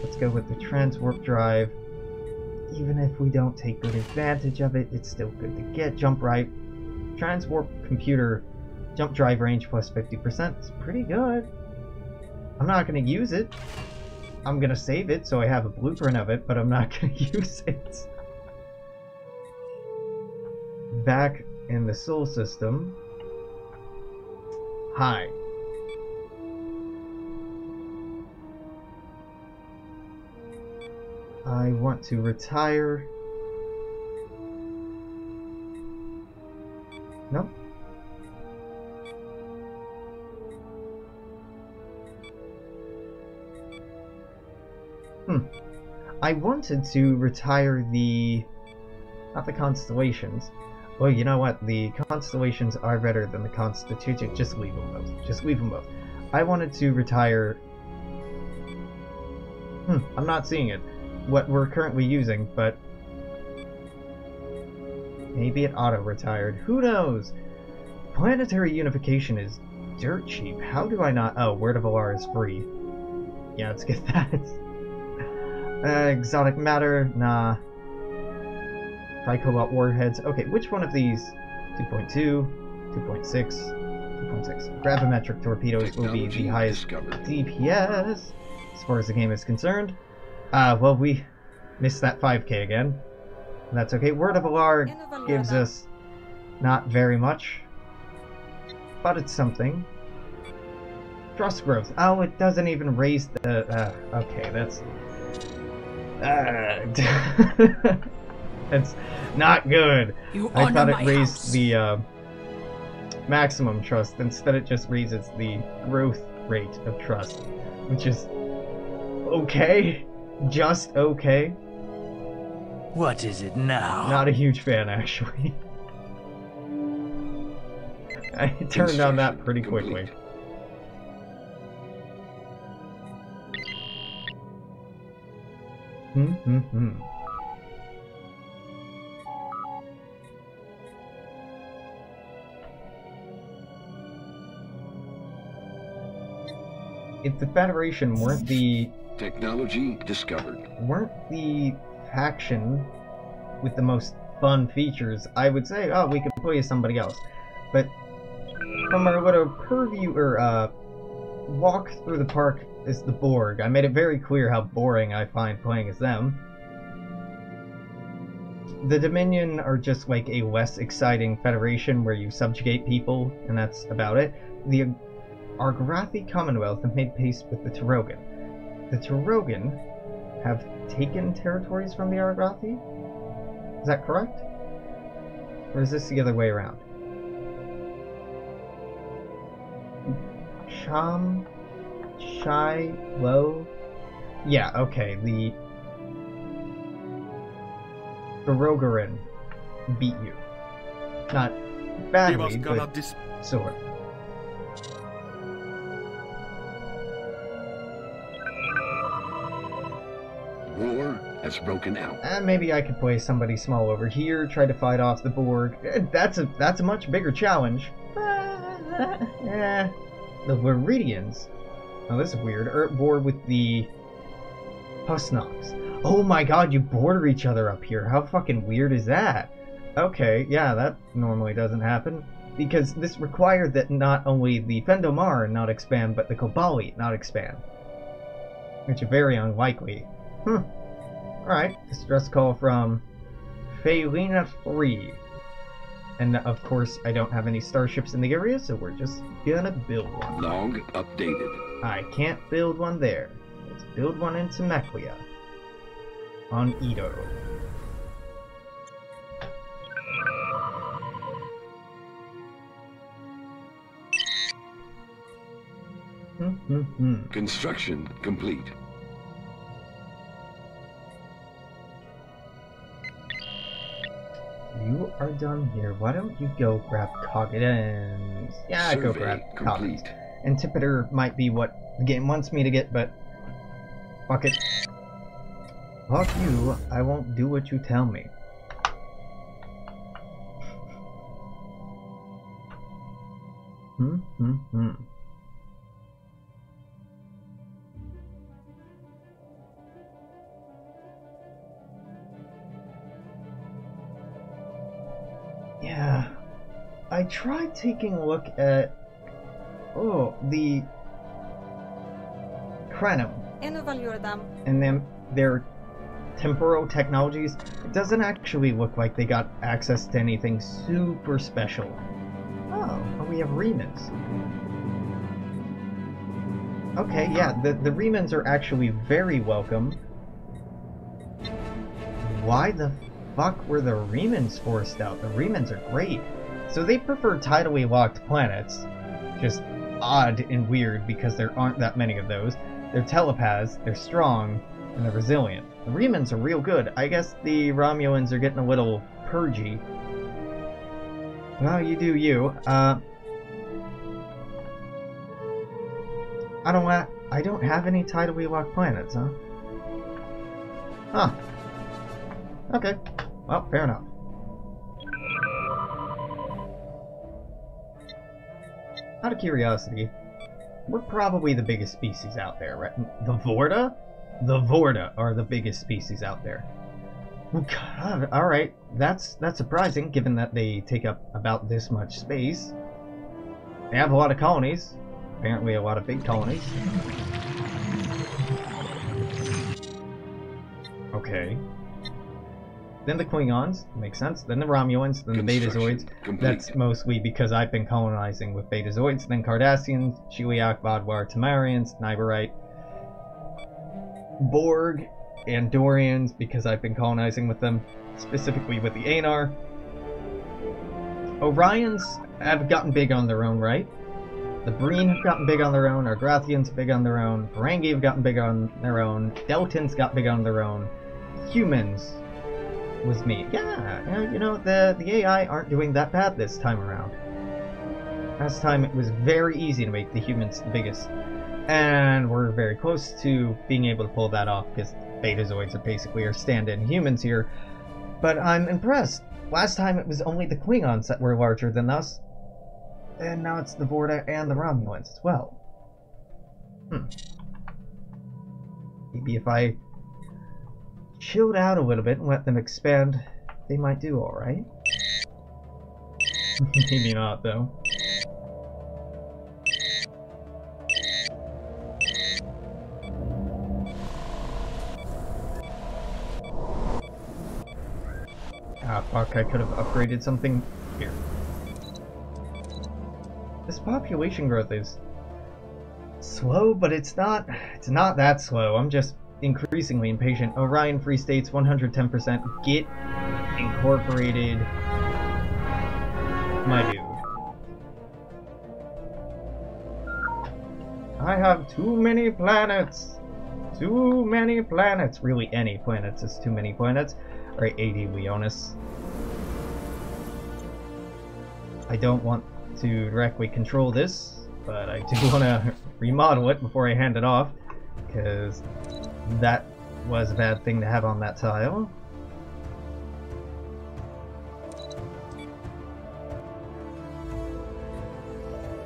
Let's go with the transwarp drive. Even if we don't take good advantage of it, it's still good to get. Jump right. Transwarp computer jump drive range plus 50%. It's pretty good. I'm not going to use it. I'm going to save it so I have a blueprint of it, but I'm not going to use it. Back in the Sol system. Hi. I want to retire. Nope. I wanted to retire not the constellations. Well, you know what? The constellations are better than the Constitution. Just leave them both. Just leave them both. I wanted to retire... I'm not seeing it. What we're currently using, but... maybe it auto-retired. Who knows? Planetary unification is dirt cheap. How do I not... oh, Word of Alar is free. Yeah, let's get that. Exotic matter? Nah. Tricobalt warheads. Okay, which one of these? 2.2, 2.6, 2.6. Gravimetric torpedoes will be the highest DPS as far as the game is concerned. Well, we missed that 5k again. That's okay. Word of Alar gives us not very much, but it's something. Trust growth. Oh, it doesn't even raise the... okay, that's... it's not good. I thought it raised the maximum trust. Instead it just raises the growth rate of trust, which is okay. Just okay. What is it now? Not a huge fan, actually. I turned on that pretty quickly. If the Federation weren't the... technology discovered. weren't the faction with the most fun features, I would say, oh, we could play as somebody else. But from our little purview, or walk through the park is the Borg. I made it very clear how boring I find playing as them. The Dominion are just like a less exciting Federation where you subjugate people, and that's about it. The Argorathi Commonwealth have made peace with the Tarogan. The Tarogan have taken territories from the Argorathi? Is that correct? Or is this the other way around? Sham? Shai? Lo? Yeah, okay, the Barogaran beat you. Not badly, but sort. War has broken out. Maybe I could play somebody small over here, try to fight off the Borg. That's a much bigger challenge. The Viridians Oh, this is weird. War with the Husnox. Oh my god, you border each other up here. How fucking weird is that? Okay, yeah, that normally doesn't happen. Because this required that not only the Fendomar not expand, but the Cobali not expand. Which is very unlikely. Alright, distress call from Phaelina 3. And of course, I don't have any starships in the area, so we're just gonna build one. Log updated. I can't build one there. Let's build one in Temecula. On Edo. Construction complete. You are done here. Why don't you go grab Coggins? Yeah, go grab Coggins. Antipiter might be what the game wants me to get, but fuck it. Fuck you, I won't do what you tell me. Yeah, I tried taking a look at, the Crenum, and then their temporal technologies. It doesn't actually look like they got access to anything super special. Oh, we have Remans. Okay, yeah, the Remans are actually very welcome. Why the fuck were the Remans forced out? The Remans are great. So they prefer tidally locked planets. Just odd and weird because there aren't that many of those. They're telepaths, they're strong, and they're resilient. The Remans are real good. I guess the Romulans are getting a little purgy. Well, you do you. I don't have any tidally locked planets, huh? Huh. Okay. Well, fair enough. Out of curiosity, we're probably the biggest species out there, right? The Vorta? The Vorta are the biggest species out there. Oh god, alright. That's surprising, given that they take up about this much space. They have a lot of colonies. Apparently a lot of big colonies. Okay. Then the Klingons, makes sense. Then the Romulans, then the Betazoids. That's mostly because I've been colonizing with Betazoids. Then Cardassians, Chiliac, Vaadwaur, Tamarians, Niberite, Borg, Andorians, because I've been colonizing with them, specifically with the Anar. Orions have gotten big on their own, right? The Breen have gotten big on their own, Argrathians have big on their own, Ferengi have gotten big on their own, Deltans got big on their own, Humans was me. Yeah, you know, the AI aren't doing that bad this time around. Last time it was very easy to make the humans the biggest. And we're very close to being able to pull that off, because Betazoids are basically our stand-in humans here. But I'm impressed. Last time it was only the Klingons that were larger than us. And now it's the Vorta and the Romulans as well. Maybe if I chilled out a little bit and let them expand, they might do alright. Maybe not, though. Ah, fuck, I could have upgraded something here. This population growth is slow, but it's not that slow. I'm just increasingly impatient. Orion Free States 110%. Get incorporated, my dude. I have too many planets. Too many planets. Really, any planets is too many planets. Alright, AD Leonis. I don't want to directly control this, but I do want to remodel it before I hand it off, because that was a bad thing to have on that tile.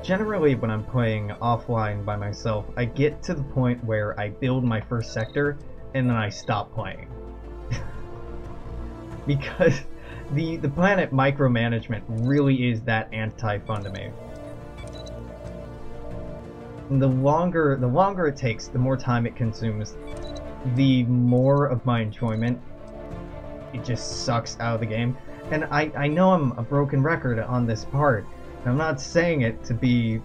generally when I'm playing offline by myself, I get to the point where I build my first sector and then I stop playing. Because the planet micromanagement really is that anti-fun to me. The longer it takes, the more time it consumes, the more of my enjoyment it just sucks out of the game. And I know I'm a broken record on this part. I'm not saying it to be,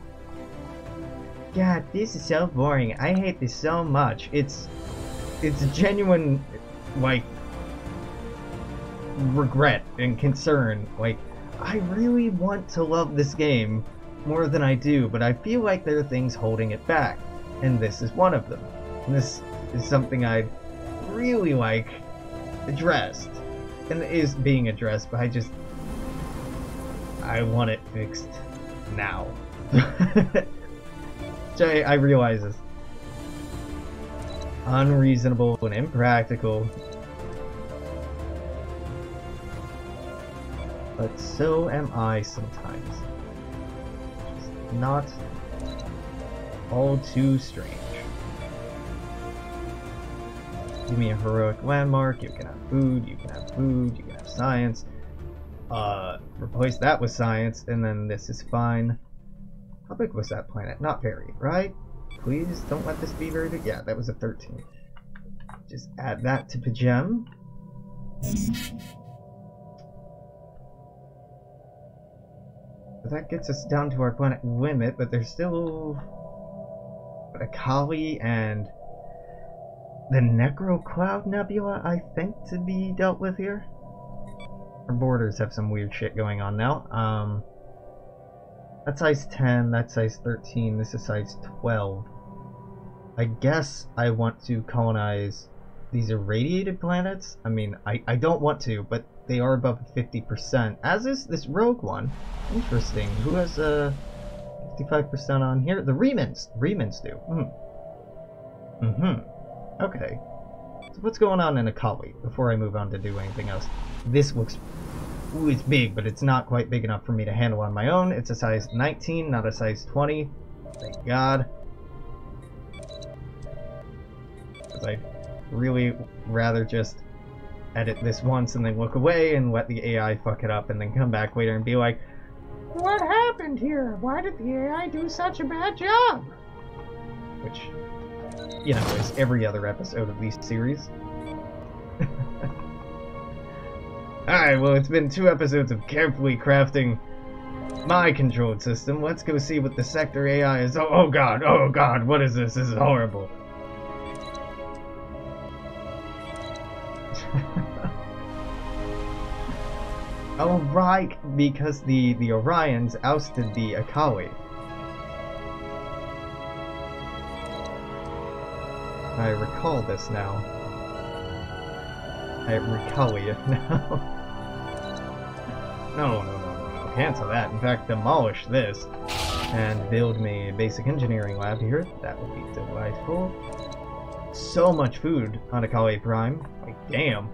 God, this is so boring, I hate this so much. It's a genuine, like, regret and concern. Like, I really want to love this game more than I do, but I feel like there are things holding it back, and this is one of them. And this is something I'd really like addressed, and it is being addressed, but I want it fixed now. Which I realize is unreasonable and impractical. But so am I sometimes. Just not all too strange. Give me a heroic landmark, you can have food, you can have food, you can have science. Replace that with science, and then this is fine. How big was that planet? Not very, right? Please don't let this be very big. Yeah, that was a 13. Just add that to Pajem. But that gets us down to our planet limit, but there's still a Kali and the Necro Cloud Nebula, I think, to be dealt with here. Our borders have some weird shit going on now. That's size 10, that's size 13, this is size 12. I guess I want to colonize these irradiated planets. I mean, I don't want to, but they are above 50%, as is this rogue one. Interesting. Who has 55% on here? The Remans. Remans do. Okay. So what's going on in Akali before I move on to do anything else? This looks... Ooh, it's big, but it's not quite big enough for me to handle on my own. It's a size 19, not a size 20. Thank God. Because I'd really rather just edit this once and then look away and let the AI fuck it up and then come back later and be like, what happened here? Why did the AI do such a bad job? Which, you know, is every other episode of these series. Alright, well, it's been 2 episodes of carefully crafting my controlled system. Let's go see what the sector AI is. Oh god, what is this? This is horrible. Oh, right, because the Orions ousted the Akali. I recall this now. I recall it now. No. Cancel that. In fact, demolish this. And build me a basic engineering lab here. That would be delightful. So much food on Akali Prime. Like, damn.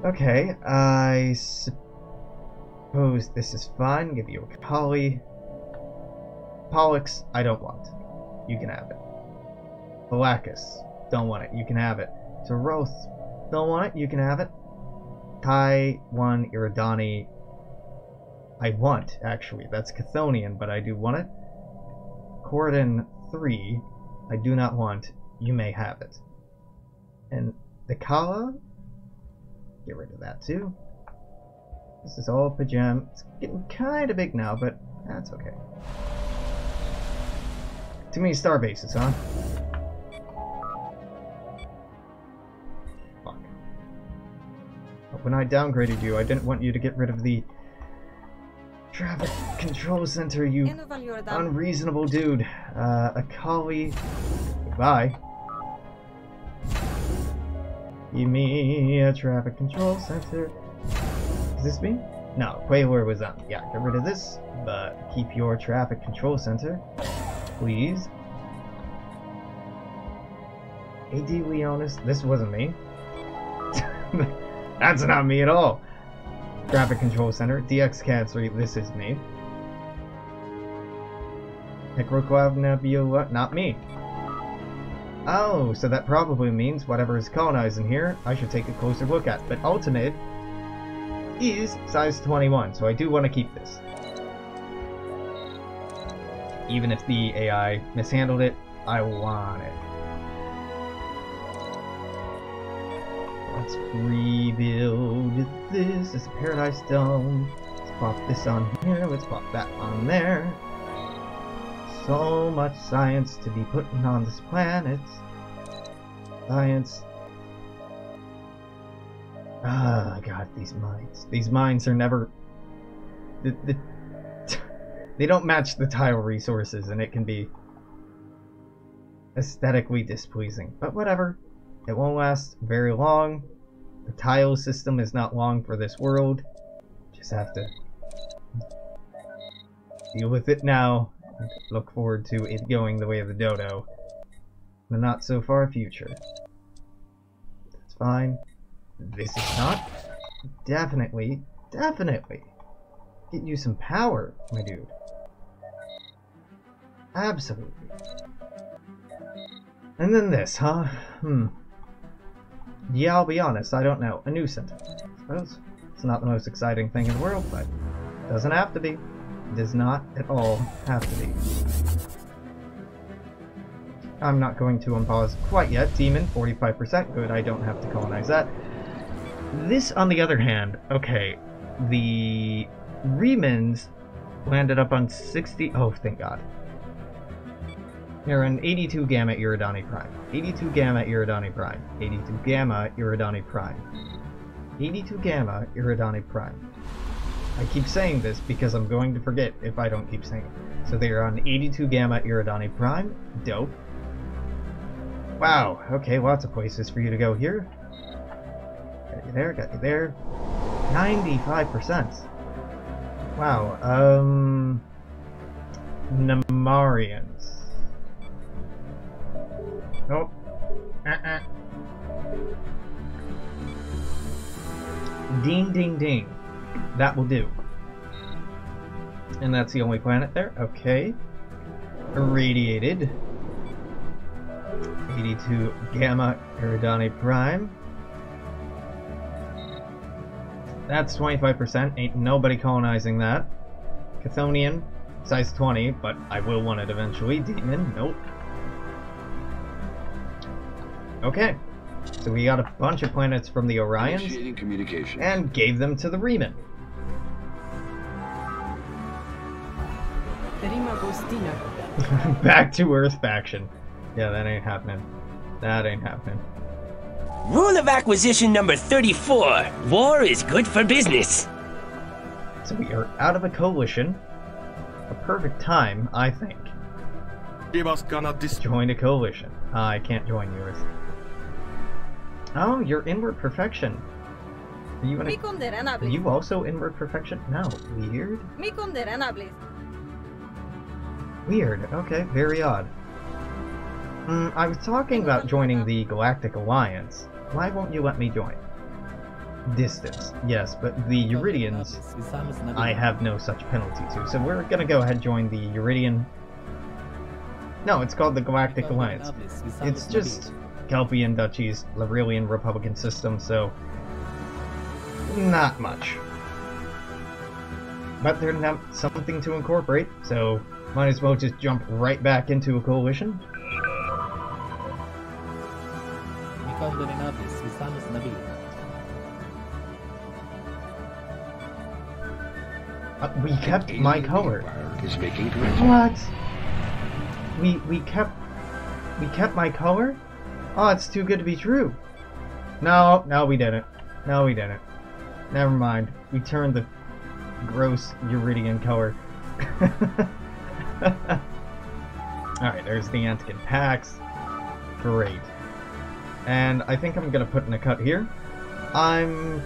Okay, I suppose this is fine. Give you a Akali. Pollux, I don't want. You can have it. Balakis, don't want it. You can have it. Zeroth, don't want it. You can have it. Tai 1 Iridani, I want, actually. That's Chthonian, but I do want it. Corden 3, I do not want. You may have it. And the Kala, get rid of that too. This is all Pajem. It's getting kind of big now, but that's okay. Too many star bases, huh? Fuck. But when I downgraded you, I didn't want you to get rid of the traffic control center, you unreasonable dude. Akali, goodbye. Give me a traffic control center. Is this me? No, Quaylor was on. Yeah, get rid of this, but keep your traffic control center, please. AD Leonis, this wasn't me. That's not me at all. Traffic control center, DX Cat 3, this is me. Necroclav Nebula, not me. Oh, so that probably means whatever is colonizing here, I should take a closer look at. But ultimate is size 21, so I do want to keep this. Even if the AI mishandled it, I want it. Let's rebuild this as a paradise dome. Let's pop this on here, let's pop that on there. So much science to be putting on this planet. Science. Ah, God, these mines. These mines are never... They don't match the tile resources, and it can be aesthetically displeasing. But whatever. It won't last very long. The tile system is not long for this world. Just have to deal with it now. And look forward to it going the way of the dodo. In the not so far future. That's fine. This is not. Definitely get you some power, my dude. Absolutely. And then this, huh? Yeah, I'll be honest, I don't know. A new sentence. I suppose it's not the most exciting thing in the world, but it doesn't have to be. It does not at all have to be. I'm not going to unpause quite yet. Demon, 45%. Good, I don't have to colonize that. This, on the other hand, okay, the Remans landed up on 60... Oh, thank God. They're an 82 Gamma Iridani Prime. 82 Gamma Iridani Prime. 82 Gamma Iridani Prime. 82 Gamma Iridani Prime. I keep saying this because I'm going to forget if I don't keep saying it. So they are on 82 Gamma Iridani Prime. Dope. Wow, okay, lots of places for you to go here. Got you there, got you there. 95%. Wow, Namarians. Nope. Ding, ding, ding. That will do. And that's the only planet there. Okay. Irradiated. 82 Gamma Iridani Prime. That's 25%. Ain't nobody colonizing that. Chthonian, size 20, but I will want it eventually. Demon, nope. Okay, so we got a bunch of planets from the Orions and gave them to the Reman. Back to Earth faction. Yeah, that ain't happening. That ain't happening. Rule of acquisition number 34. War is good for business. So we are out of a coalition. A perfect time, I think. Join a coalition. I can't join yours. Oh, you're inward perfection. Are you, are you also inward perfection? No. Weird? Weird. Okay, very odd. I was talking about joining the Galactic Alliance. Why won't you let me join? Distance. Yes, but the Euridians, I have no such penalty to. So we're gonna go ahead and join the Euridian... No, it's called the Galactic Alliance. It's just Kelpian Duchies, Laurelian Republican system, so... not much. But they're not something to incorporate, so might as well just jump right back into a coalition. We kept my color. What? We kept my color? Oh, it's too good to be true. No, we didn't. No, we didn't. Never mind. We turned the gross Euridian color. Alright, there's the Antican Pax. Great. And I think I'm gonna put in a cut here. I'm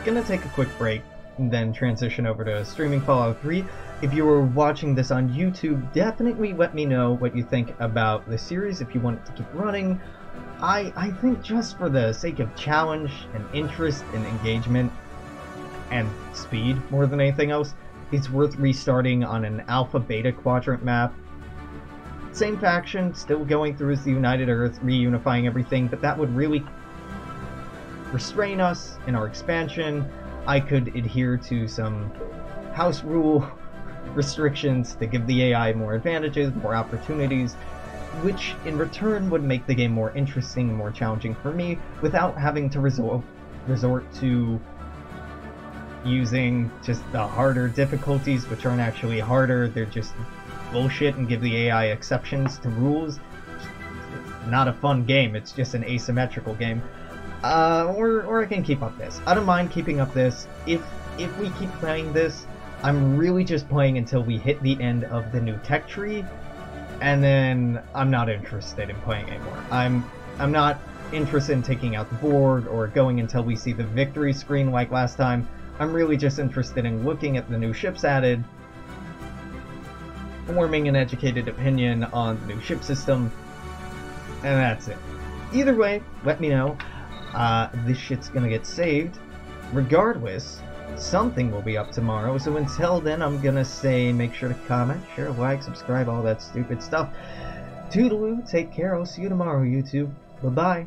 gonna take a quick break and then transition over to streaming Fallout 3. If you were watching this on YouTube, definitely let me know what you think about the series, if you want it to keep running. I think just for the sake of challenge and interest and engagement and speed more than anything else, it's worth restarting on an alpha-beta quadrant map Same faction, still going through as the United Earth, reunifying everything, but that would really restrain us in our expansion. I could adhere to some house rule restrictions to give the AI more advantages, more opportunities, which in return would make the game more interesting and more challenging for me without having to resort to using just the harder difficulties, which aren't actually harder, they're just bullshit, and give the AI exceptions to rules. It's not a fun game, it's just an asymmetrical game. Or I can keep up this. I don't mind keeping up this. If we keep playing this, I'm really just playing until we hit the end of the new tech tree, and then I'm not interested in playing anymore. I'm not interested in taking out the board or going until we see the victory screen like last time. I'm really just interested in looking at the new ships added, forming an educated opinion on the new ship system, and that's it. Either way, let me know. This shit's gonna get saved. Regardless, something will be up tomorrow, so until then, I'm gonna say make sure to comment, share, like, subscribe, all that stupid stuff. Toodaloo, take care, I'll see you tomorrow, YouTube. Bye-bye.